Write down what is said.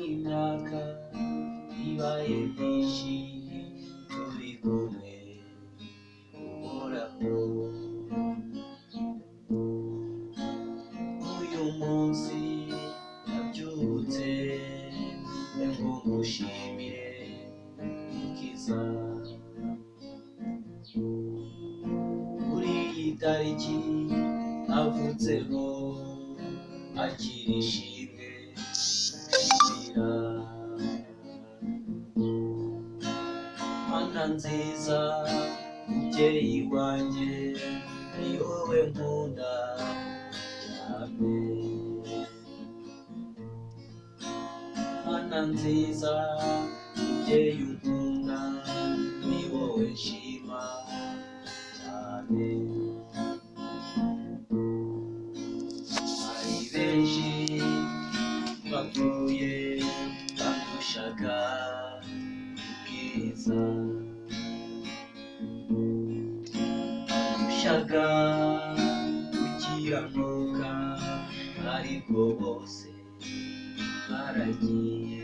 imyaka ibaye myinshi turi kumwe uhoraho. Uyu munsi nabyutse ngo ngushimire ikiza. Kuri iyi tariki navutseho akira ishimwe shimira. Mana nziza mubyeyi wanjye ni wowe nkunda cyane. Mana nziza mubyeyi unkunda ni wowe nshima cyane. Hari benshi bapfuye bandushaga ubwiza, bandushaga gukiranuka, ariko bose baragiye.